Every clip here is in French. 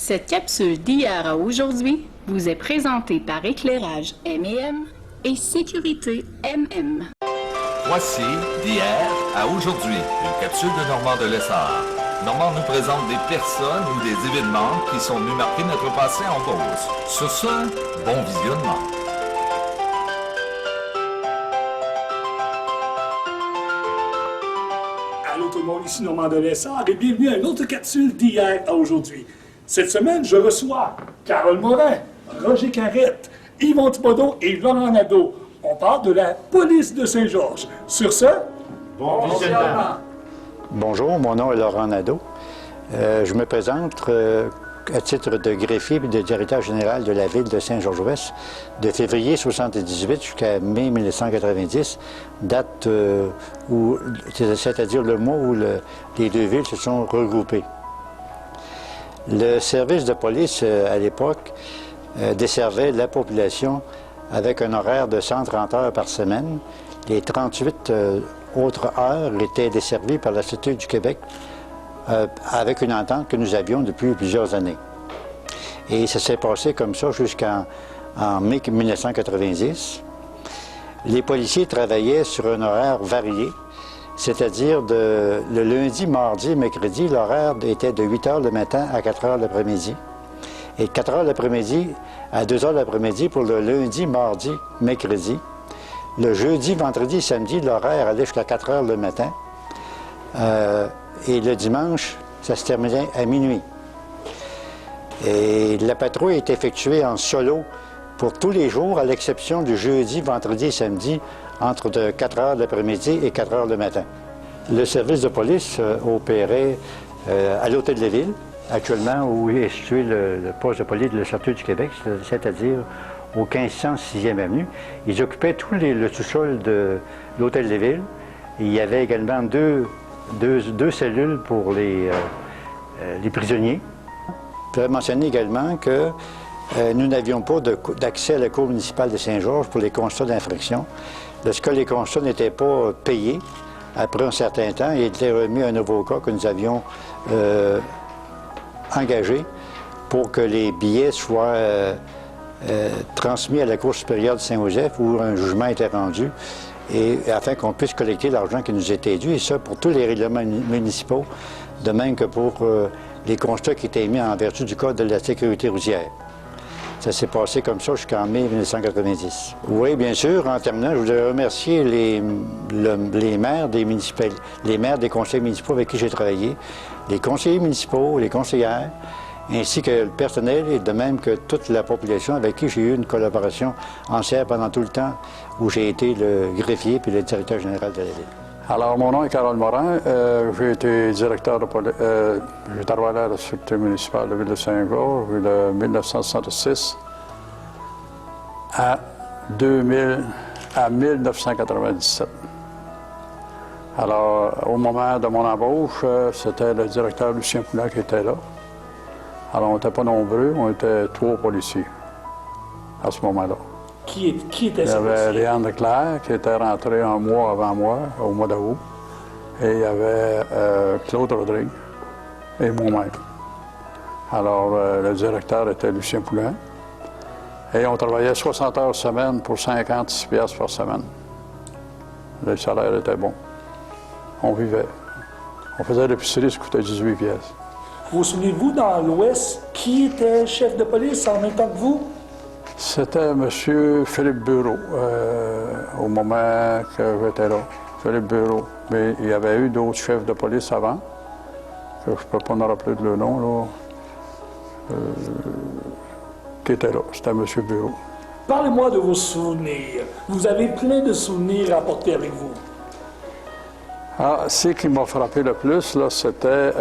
Cette capsule d'hier à aujourd'hui vous est présentée par Éclairage M&M et Sécurité MM. Voici d'hier à aujourd'hui, une capsule de Normand de Lessard. Normand nous présente des personnes ou des événements qui sont venus marquer notre passé en Beauce. Sur ce, bon visionnement. Allô tout le monde, ici Normand de Lessard et bienvenue à une autre capsule d'hier à aujourd'hui. Cette semaine, je reçois Carole Morin, Roger Carrette, Yvon Thibodeau et Laurent Nadeau. On parle de la police de Saint-Georges. Sur ce, bon visionnement. Bonjour, mon nom est Laurent Nadeau. Je me présente à titre de greffier et de directeur général de la ville de Saint-Georges-Ouest de février 1978 jusqu'à mai 1990, date où, c'est-à-dire le mois où les deux villes se sont regroupées. Le service de police, à l'époque, desservait la population avec un horaire de 130 heures par semaine. Les 38 autres heures étaient desservies par la Sûreté du Québec avec une entente que nous avions depuis plusieurs années. Et ça s'est passé comme ça jusqu'en mai 1990. Les policiers travaillaient sur un horaire varié, c'est-à-dire le lundi, mardi et mercredi, l'horaire était de 8 heures le matin à 4 heures l'après-midi. Et de 4 heures l'après-midi à 2 heures l'après-midi pour le lundi, mardi, mercredi. Le jeudi, vendredi et samedi, l'horaire allait jusqu'à 4 heures le matin. Et le dimanche, ça se terminait à minuit. Et la patrouille est effectuée en solo pour tous les jours, à l'exception du jeudi, vendredi et samedi, entre 4 heures l'après-midi et 4 heures le matin. Le service de police opérait à l'Hôtel de Ville, actuellement où est situé le poste de police de la Sûreté du Québec, c'est-à-dire au 1506e avenue. Ils occupaient tout le sous-sol de l'Hôtel de Ville. Il y avait également deux cellules pour les prisonniers. Je voudrais mentionner également que nous n'avions pas d'accès à la Cour municipale de Saint-Georges pour les constats d'infraction. Lorsque les constats n'étaient pas payés, après un certain temps, il était remis un avocat que nous avions engagé pour que les billets soient transmis à la Cour supérieure de Saint-Joseph où un jugement était rendu et afin qu'on puisse collecter l'argent qui nous était dû, et ça pour tous les règlements municipaux, de même que pour les constats qui étaient mis en vertu du Code de la sécurité routière. Ça s'est passé comme ça jusqu'en mai 1990. Oui, bien sûr. En terminant, je voudrais remercier les maires des conseils municipaux avec qui j'ai travaillé, les conseillers municipaux, les conseillères, ainsi que le personnel et de même que toute la population avec qui j'ai eu une collaboration entière pendant tout le temps où j'ai été le greffier puis le directeur général de la ville. Alors, mon nom est Carole Morin. J'ai été directeur de police. J'ai travaillé à la Sûreté municipale de la ville de Saint-Georges de 1966 à 1997. Alors, au moment de mon embauche, c'était le directeur Lucien Poulin qui était là. Alors, on n'était pas nombreux, on était 3 policiers à ce moment-là. Qui était Il y avait Léane Leclerc qui était rentré un mois avant moi, au mois d'août. Et il y avait Claude Rodrigue et moi-même. Alors, le directeur était Lucien Poulin. Et on travaillait 60 heures semaine pour 56 piastres par semaine. Le salaire était bon. On vivait. On faisait l'épicerie, ça coûtait 18 piastres. Vous souvenez-vous, dans l'Ouest, qui était chef de police en même temps que vous? C'était M. Philippe Bureau, au moment que j'étais là. Philippe Bureau. Mais il y avait eu d'autres chefs de police avant, que je ne peux pas me rappeler de leur nom, là, qui étaient là. C'était M. Bureau. Parlez-moi de vos souvenirs. Vous avez plein de souvenirs à apporter avec vous. Ah, ce qui m'a frappé le plus, là, c'était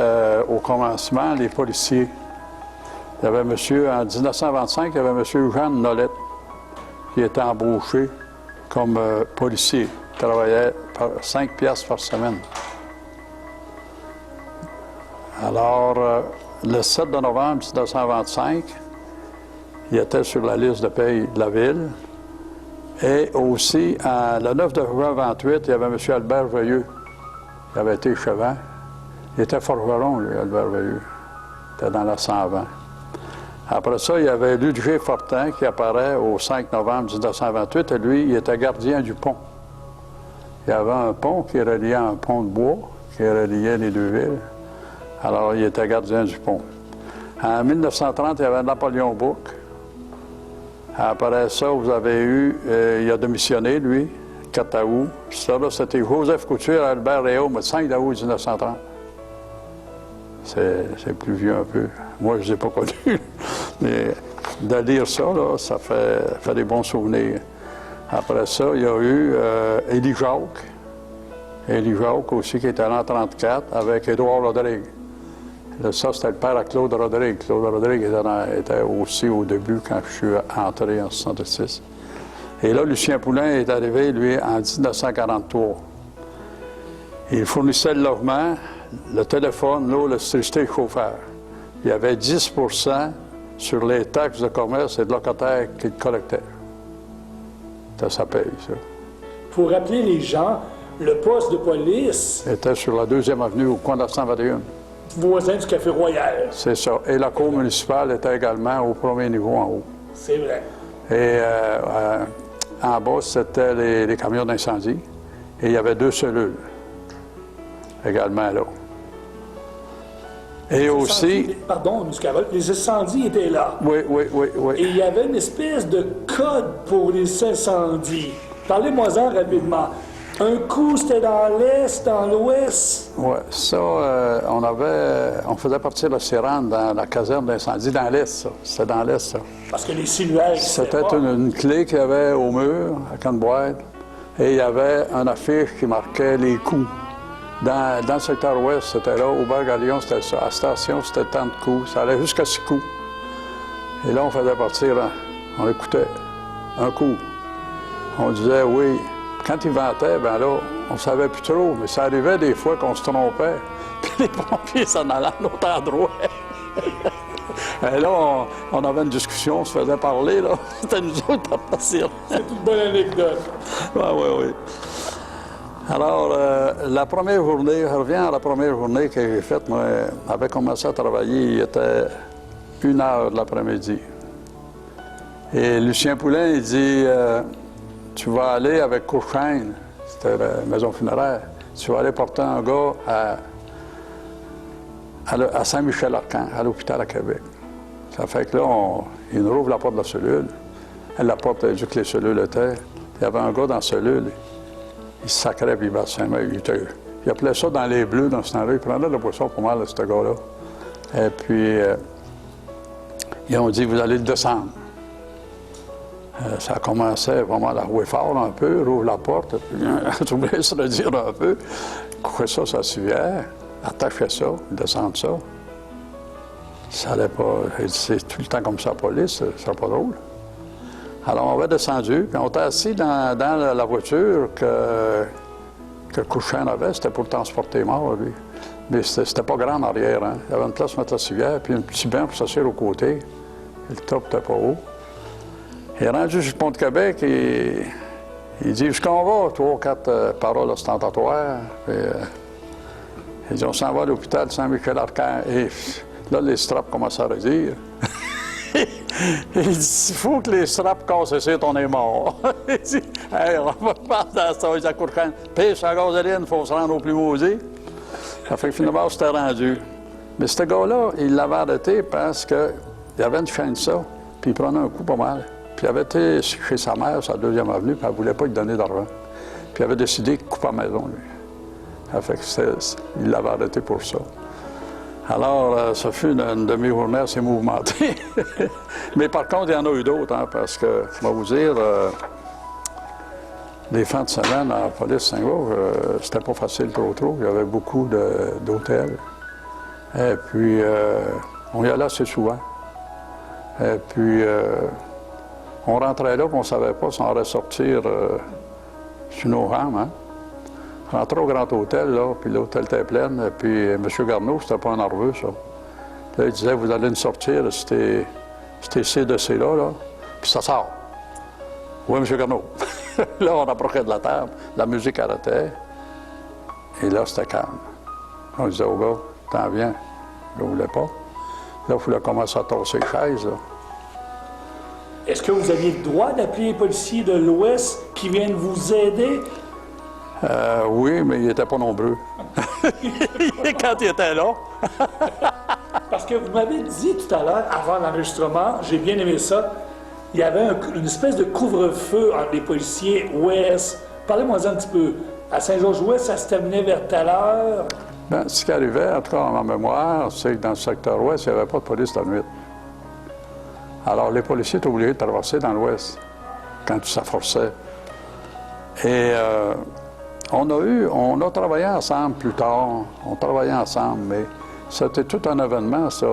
au commencement, les policiers. Il y avait en 1925, il y avait M. Jeanne Nolette qui était embauché comme policier. Il travaillait 5 piastres par semaine. Alors, le 7 de novembre 1925, il était sur la liste de paye de la ville. Et aussi, le 9 de juin 1928, il y avait M. Albert Veilleux. Il avait été échevin. Il était forgeron, lui, Albert Veilleux. Il était dans la 120. Après ça, il y avait Ludger Fortin qui apparaît au 5 novembre 1928, et lui, il était gardien du pont. Il y avait un pont qui reliait un pont de bois, qui reliait les deux villes. Alors, il était gardien du pont. En 1930, il y avait Napoléon Bouc. Après ça, vous avez eu, il a démissionné, lui, 4 août. Ça, là, c'était Joseph Couture, Albert Réaume, le 5 août 1930. C'est plus vieux un peu. Moi, je ne l'ai pas connu. Mais de lire ça, là, ça fait des bons souvenirs. Après ça, il y a eu Élie Jacques. Élie Jacques aussi, qui était là en 1934, avec Édouard Rodrigue. Ça, c'était le père à Claude Rodrigue. Claude Rodrigue était aussi au début quand je suis entré en 1966. Et là, Lucien Poulain est arrivé, lui, en 1943. Il fournissait le logement, le téléphone, l'eau, l'électricité et le chauffeur. Il y avait 10 sur les taxes de commerce et de locataires qu'il collectait. Ça paye, ça. Pour rappeler les gens, le poste de police était sur la 2e avenue, au coin de la 121. Voisin du Café Royal. C'est ça. Et la cour municipale était également au premier niveau en haut. C'est vrai. Et en bas, c'était les camions d'incendie. Et il y avait 2 cellules également là. Et aussi... Pardon, M. Carole, les incendies étaient là. Oui. Et il y avait une espèce de code pour les incendies. Parlez-moi-en rapidement. Un coup, c'était dans l'Est, dans l'Ouest. Oui, ça, on faisait partir la sirène dans la caserne d'incendie, dans l'Est, ça. C'était dans l'Est, ça. Parce que les cellulaires... C'était une clé qu'il y avait au mur, à Canne-Boîte, et il y avait un affiche qui marquait les coups. Dans le secteur ouest, c'était là. Au Bar-Galion, c'était ça. À la station, c'était tant de coups. Ça allait jusqu'à 6 coups. Et là, on faisait partir, on écoutait un coup. On disait oui. Quand il ventait, bien là, on ne savait plus trop, mais ça arrivait des fois qu'on se trompait. Puis les pompiers s'en allaient à l'autre endroit. Et là, on avait une discussion, on se faisait parler, là. C'était nous autres à partir. C'est une bonne anecdote. Oui. Alors, la première journée, je reviens à la première journée que j'ai faite. Moi, j'avais commencé à travailler, il était 1h de l'après-midi. Et Lucien Poulain, il dit, tu vas aller avec Cochrane, c'était la maison funéraire, tu vas aller porter un gars à Saint-Michel-Arcan, à l'hôpital à Québec. Ça fait que là, il nous rouvre la porte de la cellule. La porte, vu que les cellules étaient, il y avait un gars dans la cellule. Il se sacrait, puis il battait sa main. Il appelait ça dans les bleus, dans ce temps-là. Il prenait de la boisson pour mal, ce gars-là. Et puis, ils ont dit, vous allez le descendre. Ça commençait vraiment à la rouer fort un peu, rouvre la porte, puis tout voulait se redire un peu. Couchez ça, ça suivait. Attachez ça, descendre ça. Ça allait pas. C'est tout le temps comme ça, la police, ça serait pas drôle. Alors, on va descendu, puis on était assis dans la voiture que Cochrane avait. C'était pour transporter mort, lui. Mais c'était pas grand en arrière, hein. Il y avait une place pour mettre la civière, puis un petit banc pour s'asseoir aux côtés. Le top n'était pas haut. Il est rendu sur le pont de Québec et il dit, jusqu'on va, 3 ou 4 paroles ostentatoires. Puis, il dit, on s'en va à l'hôpital Saint-Michel-Arcan. Et là, les straps commencent à redire. Il dit, il faut que les straps cassent ici, on est mort. Il dit, hey, on va pas dans ça, il dit à Cochrane, pêche à gasoline, il faut se rendre au plus maudit. Ça fait que finalement, c'était rendu. Mais ce gars-là, il l'avait arrêté parce qu'il avait une chaîne de ça, puis il prenait un coup pas mal. Puis il avait été chez sa mère, sa 2e avenue, puis elle ne voulait pas lui donner d'argent. Puis il avait décidé de couper la maison, lui. Ça fait qu'il l'avait arrêté pour ça. Alors, ça fut une demi-journée assez mouvementée. Mais par contre, il y en a eu d'autres, hein, parce que, je vais vous dire, les fins de semaine à la police Saint-Gauge, c'était pas facile trop. Il y avait beaucoup d'hôtels. Et puis, on y allait assez souvent. Et puis, on rentrait là, puis on ne savait pas si on allait sortir sur nos rames, hein. On rentrait au Grand Hôtel, là, puis l'hôtel était plein, et puis M. Garneau, c'était pas un nerveux, ça. Là, il disait, vous allez nous sortir, c'était ces dossiers-là, puis ça sort. Oui, M. Garneau. Là, on approchait de la table, la musique arrêtait, et là, c'était calme. On disait au gars, t'en viens. Il ne voulait pas. Là, il fallait commencer à tasser les chaises, là. Est-ce que vous aviez le droit d'appeler les policiers de l'Ouest qui viennent vous aider? Oui, mais ils n'étaient pas nombreux. Quand ils étaient là. Parce que vous m'avez dit tout à l'heure, avant l'enregistrement, j'ai bien aimé ça, il y avait une espèce de couvre-feu entre les policiers Ouest. Parlez-moi un petit peu. À Saint-Georges-Ouest, ça se terminait vers telle heure? Bien, ce qui arrivait, en tout cas, en ma mémoire, c'est que dans le secteur ouest, il n'y avait pas de police la nuit. Alors, les policiers étaient obligés de traverser dans l'ouest, quand ça forçait. Et on a travaillé ensemble plus tard. On travaillait ensemble, mais c'était tout un événement, ça,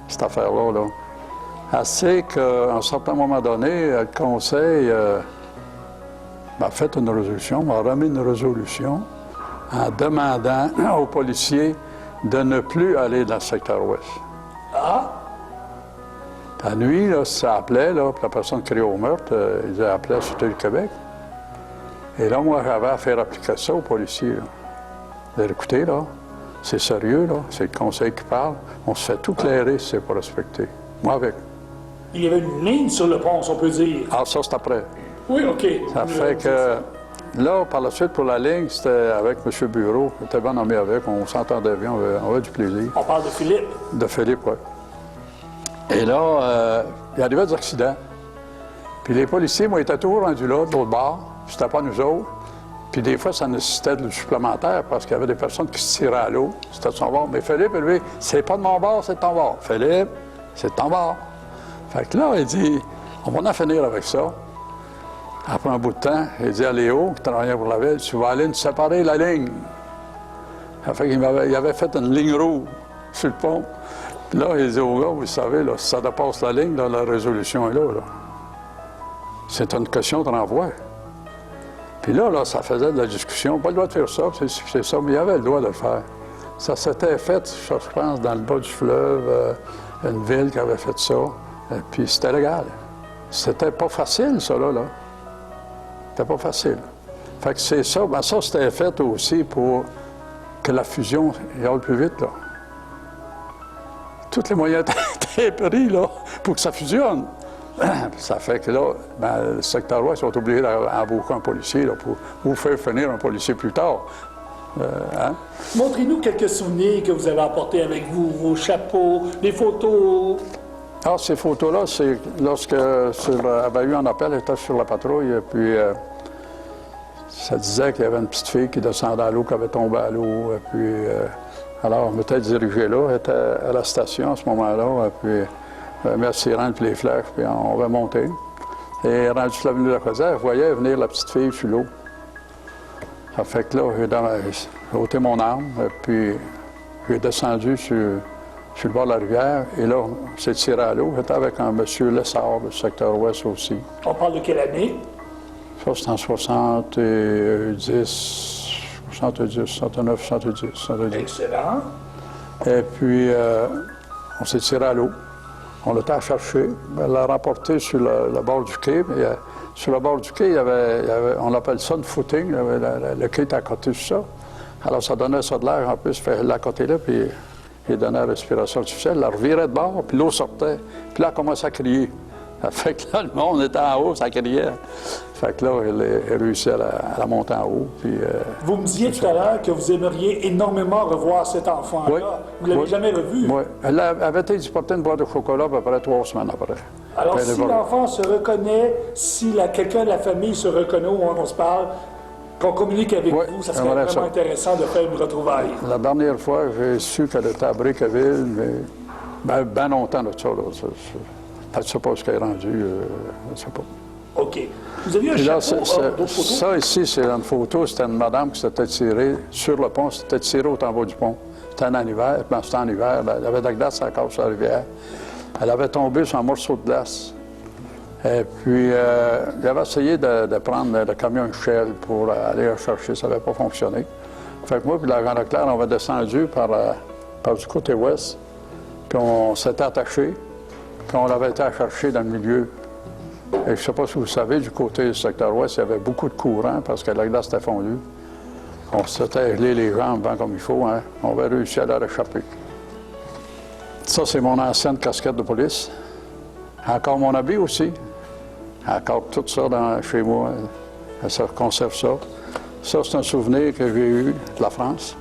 cette affaire-là, là. Assez qu'à un certain moment donné, le Conseil m'a fait une résolution, m'a remis une résolution en demandant aux policiers de ne plus aller dans le secteur ouest. Ah! La nuit, là, ça appelait, là, puis la personne criait au meurtre, ils appelaient la Sûreté du Québec. Et là, moi, j'avais à faire appliquer ça aux policiers. Là. Vous allez écouter, là, c'est sérieux, là, c'est le Conseil qui parle. On se fait tout clairer si c'est pas respecté. Moi, avec. Il y avait une ligne sur le pont, si on peut dire. Ah, ça, c'est après. Oui, OK. Ça fait que, là, par la suite, pour la ligne, c'était avec M. Bureau. J'étais bien nommé avec, on s'entendait bien, on avait du plaisir. On parle de Philippe. De Philippe, oui. Et là, il arrivait des accidents. Puis les policiers, moi, étaient toujours rendus là, de l'autre bord. C'était pas nous autres. Puis des fois, ça nécessitait du supplémentaire parce qu'il y avait des personnes qui se tiraient à l'eau. C'était de son bord. Mais Philippe, lui, c'est pas de mon bord, c'est de ton bord. Philippe, c'est de ton bord. Fait que là, il dit, on va en finir avec ça. Après un bout de temps, il dit à Léo, qui travaillait pour la ville, tu vas aller nous séparer la ligne. Ça fait qu'il avait fait une ligne rouge sur le pont. Puis là, il dit au gars, vous savez, là, si ça dépasse la ligne, là, la résolution est là. C'est une question de renvoi. Puis là, ça faisait de la discussion. Pas le droit de faire ça, c'est ça, mais il avait le droit de le faire. Ça s'était fait, je pense, dans le bas du fleuve, une ville qui avait fait ça. Puis c'était légal. C'était pas facile, ça, là. C'était pas facile. Fait que c'est ça. Ben ça, c'était fait aussi pour que la fusion aille plus vite, là. Tous les moyens étaient pris, là, pour que ça fusionne. Ça fait que là, ben, le secteur ouest sont obligés d'embaucher un policier là, pour vous faire finir un policier plus tard. Hein? Montrez-nous quelques souvenirs que vous avez apportés avec vous, vos chapeaux, les photos. Alors, ces photos-là, c'est lorsque avait eu un appel, elle était sur la patrouille, et puis ça disait qu'il y avait une petite fille qui descendait à l'eau, qui avait tombé à l'eau, et puis alors on m'était dirigé là, elle était à la station à ce moment-là, et puis mis la sirène puis les flèches, puis on va monter. Et rendu sur l'avenue de la Croisière, je voyais venir la petite fille sur l'eau. Ça fait que là, j'ai ôté mon arme, et puis j'ai descendu sur le bord de la rivière, et là, on s'est tiré à l'eau. J'étais avec un monsieur Lessard, du secteur ouest aussi. On parle de quelle année? Ça, c'était en 70, 69, 70. Excellent. Et puis, on s'est tiré à l'eau. On l'a à chercher. Elle l'a rapporté sur le bord du quai. Mais, sur le bord du quai, il y avait, on appelle ça une footing. Le quai était à côté de ça. Alors, ça donnait ça de l'air. En plus, il la côté là, puis il donnait la respiration artificielle. Elle la revirait de bord, puis l'eau sortait. Puis là, elle commençait à crier. Ça fait que là, le monde était en haut, ça criait. Fait que là, elle réussit à la monter en haut. Puis, vous me disiez tout à l'heure que vous aimeriez énormément revoir cet enfant-là. Oui. Vous ne l'avez jamais revu? Oui. Elle avait été porter une boîte de chocolat à peu près 3 semaines après. Alors, puis si l'enfant se reconnaît, si quelqu'un de la famille se reconnaît où on se parle, qu'on communique avec vous, ça serait vraiment intéressant de faire une retrouvaille. La dernière fois, j'ai su qu'elle était à Brickeville, mais ben longtemps de ça. Là, je ne sais pas ce qu'elle est rendue, je ne sais pas. OK. Vous avez un chapeau, d'autres photos? Ça ici, c'est une photo, c'était une madame qui s'était tirée sur le pont, s'était tirée au tambour du pont. C'était en hiver, c'était en hiver, il y avait de la glace à la cause sur la rivière. Elle avait tombé sur un morceau de glace. Et puis, il avait essayé de prendre le camion Shell pour aller la chercher, ça n'avait pas fonctionné. Fait que moi, puis la Grande Claire, on va descendu par du côté ouest, puis on s'était attaché, puis on l'avait été à chercher dans le milieu. Et je ne sais pas si vous savez, du côté du secteur ouest, il y avait beaucoup de courant parce que la glace était fondue. On s'était gelé les jambes comme il faut, hein. On avait réussi à la réchapper. Ça, c'est mon ancienne casquette de police. Encore mon habit aussi. Encore tout ça chez moi. Ça conserve ça. Ça, c'est un souvenir que j'ai eu de la France.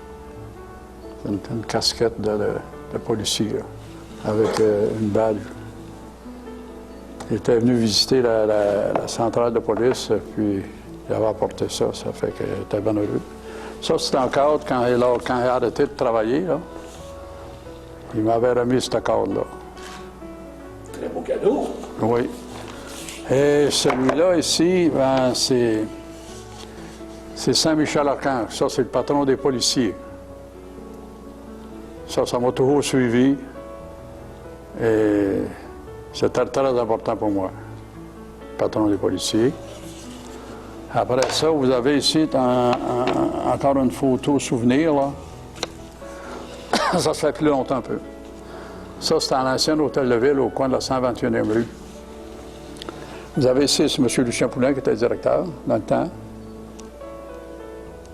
C'est une casquette de policier, là, avec une badge. J'étais venu visiter la centrale de police, puis j'avais apporté ça. Ça fait que j'étais bien heureux. Ça, c'était un cadre quand j'ai arrêté de travailler, là. Il m'avait remis ce cadre-là. Très beau cadeau. Oui. Et celui-là ici, ben, c'est Saint-Michel-Archange. Ça, c'est le patron des policiers. Ça m'a toujours suivi. Et c'était très important pour moi. Patron des policiers. Après ça, vous avez ici encore une photo souvenir, là. Ça se fait plus longtemps un peu. Ça, c'est à l'ancien hôtel de ville au coin de la 121e rue. Vous avez ici M. Lucien Poulin qui était directeur dans le temps.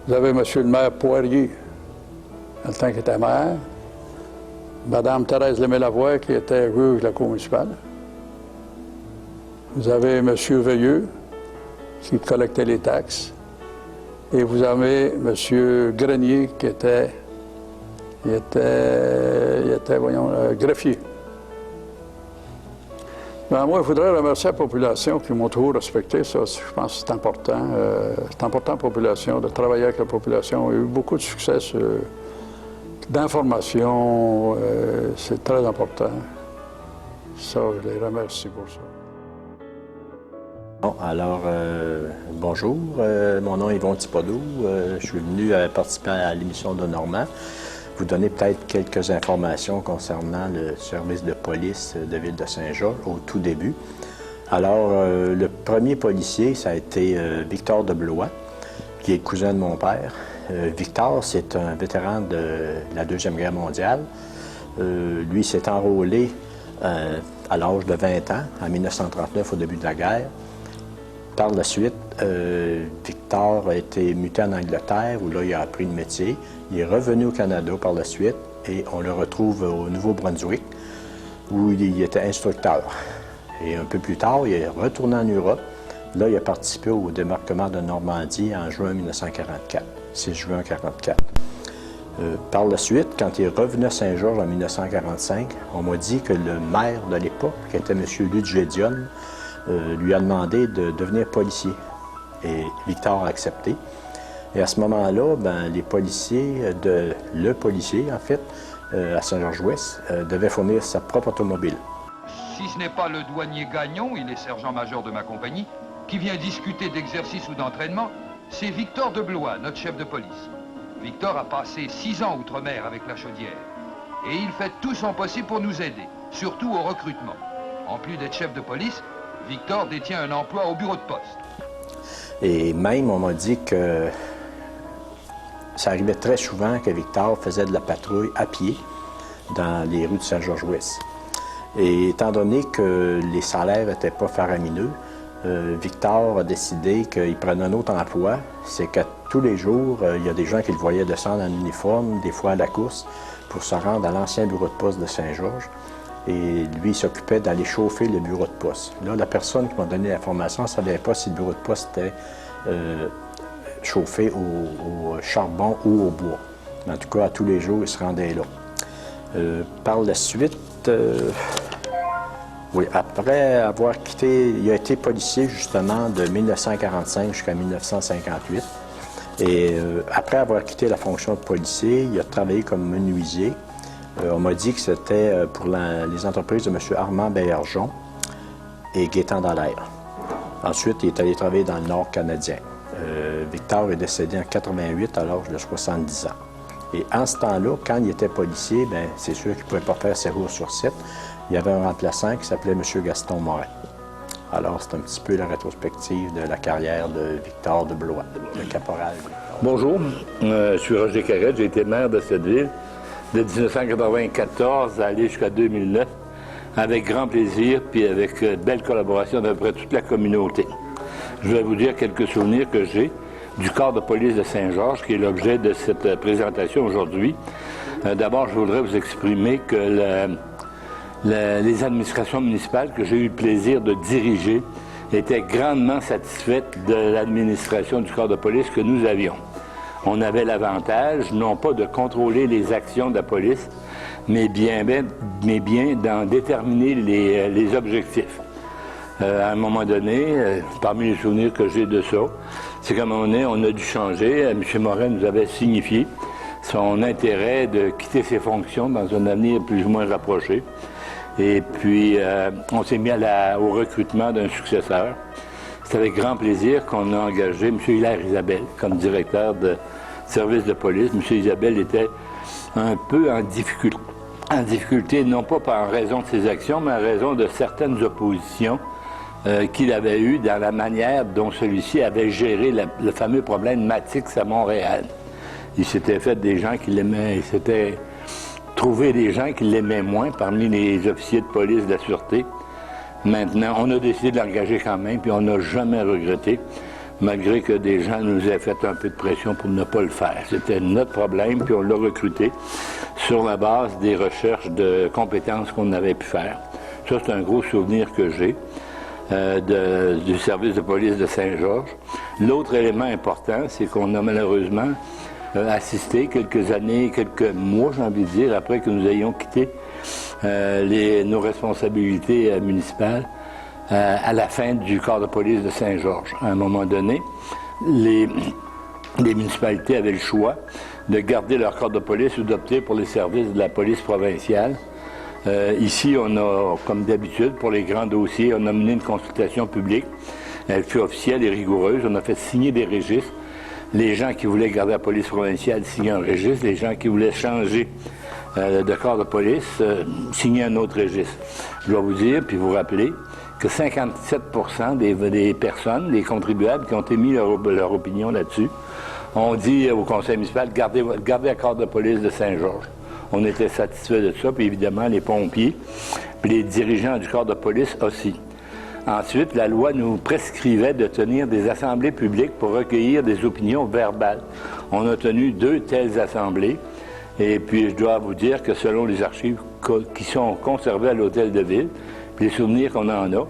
Vous avez M. le maire Poirier, dans le temps qui était maire. Mme Thérèse Lemay-Lavoie qui était juge de la Cour municipale. Vous avez M. Veilleux qui collectait les taxes. Et vous avez M. Grenier qui était greffier. Ben, moi, je voudrais remercier la population qui m'ont toujours respecté. Ça, je pense que c'est important. C'est important pour la population de travailler avec la population. Il y a eu beaucoup de succès d'information. C'est très important. Ça, je les remercie pour ça. Bon, alors, bonjour. Mon nom est Yvon Thibodeau. Je suis venu participer à l'émission de Normand. Vous donner peut-être quelques informations concernant le service de police de Ville de Saint-Georges au tout début. Alors, le premier policier, ça a été Victor de Blois, qui est le cousin de mon père. Victor, c'est un vétéran de la Deuxième Guerre mondiale. Lui s'est enrôlé à l'âge de 20 ans, en 1939, au début de la guerre. Par la suite, Victor a été muté en Angleterre, où là, il a appris le métier. Il est revenu au Canada par la suite et on le retrouve au Nouveau-Brunswick, où il était instructeur. Et un peu plus tard, il est retourné en Europe. Là, il a participé au débarquement de Normandie en juin 1944, 6 juin 1944. Par la suite, quand il est revenu à Saint-Georges en 1945, on m'a dit que le maire de l'époque, qui était M. Ludgédion, lui a demandé de devenir policier. Et Victor a accepté. Et à ce moment-là, ben, les policiers, le policier, en fait, à Saint-Georges-Ouest, devait fournir sa propre automobile. Si ce n'est pas le douanier Gagnon, il est sergent-major de ma compagnie, qui vient discuter d'exercice ou d'entraînement, c'est Victor de Blois, notre chef de police. Victor a passé 6 ans outre-mer avec la Chaudière. Et il fait tout son possible pour nous aider, surtout au recrutement. En plus d'être chef de police, Victor détient un emploi au bureau de poste. Et même, on m'a dit que ça arrivait très souvent que Victor faisait de la patrouille à pied dans les rues de Saint-Georges-Ouest. Et étant donné que les salaires n'étaient pas faramineux, Victor a décidé qu'il prenait un autre emploi. C'est que tous les jours, il y a des gens qui le voyaient descendre en uniforme, des fois à la course, pour se rendre à l'ancien bureau de poste de Saint-Georges. Et lui, il s'occupait d'aller chauffer le bureau de poste. Là, la personne qui m'a donné l'information ne savait pas si le bureau de poste était chauffé au charbon ou au bois. En tout cas, à tous les jours, il se rendait là. Par la suite, oui, après avoir quitté, il a été policier justement de 1945 jusqu'à 1958. Et après avoir quitté la fonction de policier, il a travaillé comme menuisier. On m'a dit que c'était pour les entreprises de M. Armand Bergeon et Gaétan Dallaire. Ensuite, il est allé travailler dans le Nord canadien. Victor est décédé en 88 à l'âge de 70 ans. Et en ce temps-là, quand il était policier, bien, c'est sûr qu'il ne pouvait pas faire ses jours sur 7. Il y avait un remplaçant qui s'appelait M. Gaston Morin. Alors, c'est un petit peu la rétrospective de la carrière de Victor de Blois, le caporal. Bonjour, je suis Roger Carrette, j'ai été maire de cette ville de 1994 à aller jusqu'à 2009, avec grand plaisir, puis avec belle collaboration d'à peu près toute la communauté. Je vais vous dire quelques souvenirs que j'ai du corps de police de Saint-Georges, qui est l'objet de cette présentation aujourd'hui. D'abord, je voudrais vous exprimer que les administrations municipales que j'ai eu le plaisir de diriger étaient grandement satisfaites de l'administration du corps de police que nous avions. On avait l'avantage, non pas de contrôler les actions de la police, mais bien d'en déterminer les objectifs. À un moment donné, parmi les souvenirs que j'ai de ça, c'est qu'à un moment donné, on a dû changer. M. Morin nous avait signifié son intérêt de quitter ses fonctions dans un avenir plus ou moins rapproché. Et puis, on s'est mis au recrutement d'un successeur. C'est avec grand plaisir qu'on a engagé M. Hilaire Isabelle comme directeur de service de police. M. Isabelle était un peu en difficulté, non pas en raison de ses actions, mais en raison de certaines oppositions qu'il avait eues dans la manière dont celui-ci avait géré le fameux problème Matix à Montréal. Il s'était fait des gens qui l'aimaient, il s'était trouvé des gens qui l'aimaient moins parmi les officiers de police de la Sûreté. Maintenant, on a décidé de l'engager quand même, puis on n'a jamais regretté, malgré que des gens nous aient fait un peu de pression pour ne pas le faire. C'était notre problème, puis on l'a recruté sur la base des recherches de compétences qu'on avait pu faire. Ça, c'est un gros souvenir que j'ai du service de police de Saint-Georges. L'autre élément important, c'est qu'on a malheureusement assisté quelques années, quelques mois, j'ai envie de dire, après que nous ayons quitté nos responsabilités municipales à la fin du corps de police de Saint-Georges. À un moment donné, les municipalités avaient le choix de garder leur corps de police ou d'opter pour les services de la police provinciale. Ici, on a, comme d'habitude, pour les grands dossiers, on a mené une consultation publique. Elle fut officielle et rigoureuse. On a fait signer des registres. Les gens qui voulaient garder la police provinciale signaient un registre. Les gens qui voulaient changer de corps de police signaient un autre registre. Je dois vous dire, puis vous rappeler, que 57% des personnes, des contribuables qui ont émis leur opinion là-dessus, ont dit au conseil municipal, gardez le corps de police de Saint-Georges. On était satisfaits de ça, puis évidemment les pompiers, puis les dirigeants du corps de police aussi. Ensuite, la loi nous prescrivait de tenir des assemblées publiques pour recueillir des opinions verbales. On a tenu 2 telles assemblées, et puis je dois vous dire que selon les archives qui sont conservées à l'Hôtel de Ville, puis les souvenirs qu'on en a,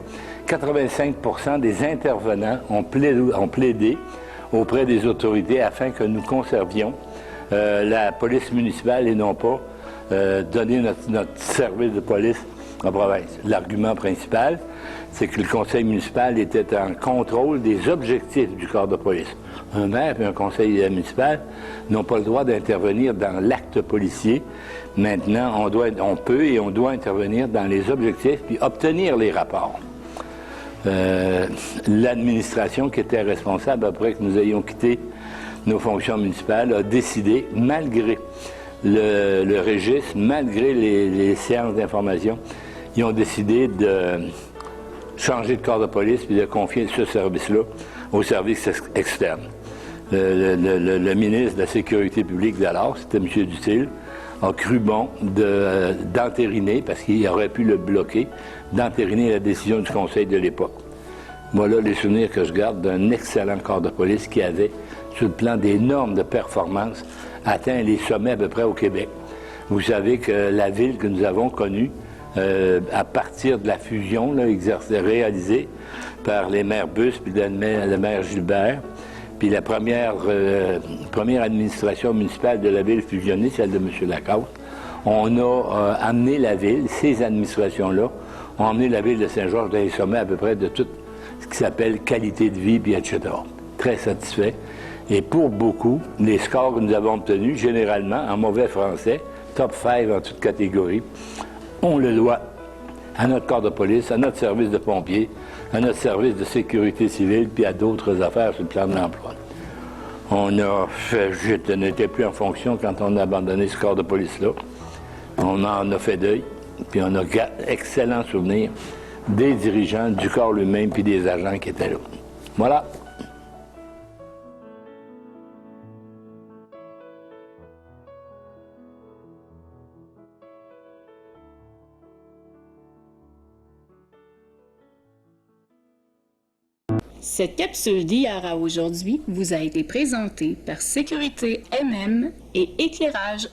85% des intervenants ont plaidé auprès des autorités afin que nous conservions la police municipale et non pas donner notre service de police en province. L'argument principal, c'est que le conseil municipal était en contrôle des objectifs du corps de police. Un maire et un conseil municipal n'ont pas le droit d'intervenir dans l'acte policier. Maintenant, on peut et on doit intervenir dans les objectifs puis obtenir les rapports. L'administration qui était responsable après que nous ayons quitté nos fonctions municipales a décidé, malgré le registre, malgré les séances d'information, ils ont décidé de changer de corps de police et de confier ce service-là au service externe. Le ministre de la Sécurité publique d'alors, c'était M. Dutil, a cru bon d'entériner, parce qu'il aurait pu le bloquer, d'entériner la décision du conseil de l'époque. Voilà les souvenirs que je garde d'un excellent corps de police qui avait, sur le plan des normes de performance, atteint les sommets à peu près au Québec. Vous savez que la ville que nous avons connue, à partir de la fusion réalisée par les maires Busse puis le maire Gilbert, puis la première administration municipale de la ville fusionnée, celle de M. Lacasse, on a amené la ville, ces administrations-là, ont amené la ville de Saint-Georges dans les sommets à peu près de tout ce qui s'appelle qualité de vie, puis etc. Très satisfait. Et pour beaucoup, les scores que nous avons obtenus, généralement, en mauvais français, top 5 en toute catégorie, on le doit à notre corps de police, à notre service de pompiers, à notre service de sécurité civile, puis à d'autres affaires sur le plan de l'emploi. Je n'étais plus en fonction quand on a abandonné ce corps de police-là. On en a fait deuil, puis on a excellents souvenirs des dirigeants, du corps lui-même, puis des agents qui étaient là. Voilà. Cette capsule d'hier à aujourd'hui vous a été présentée par Sécurité MM et Éclairage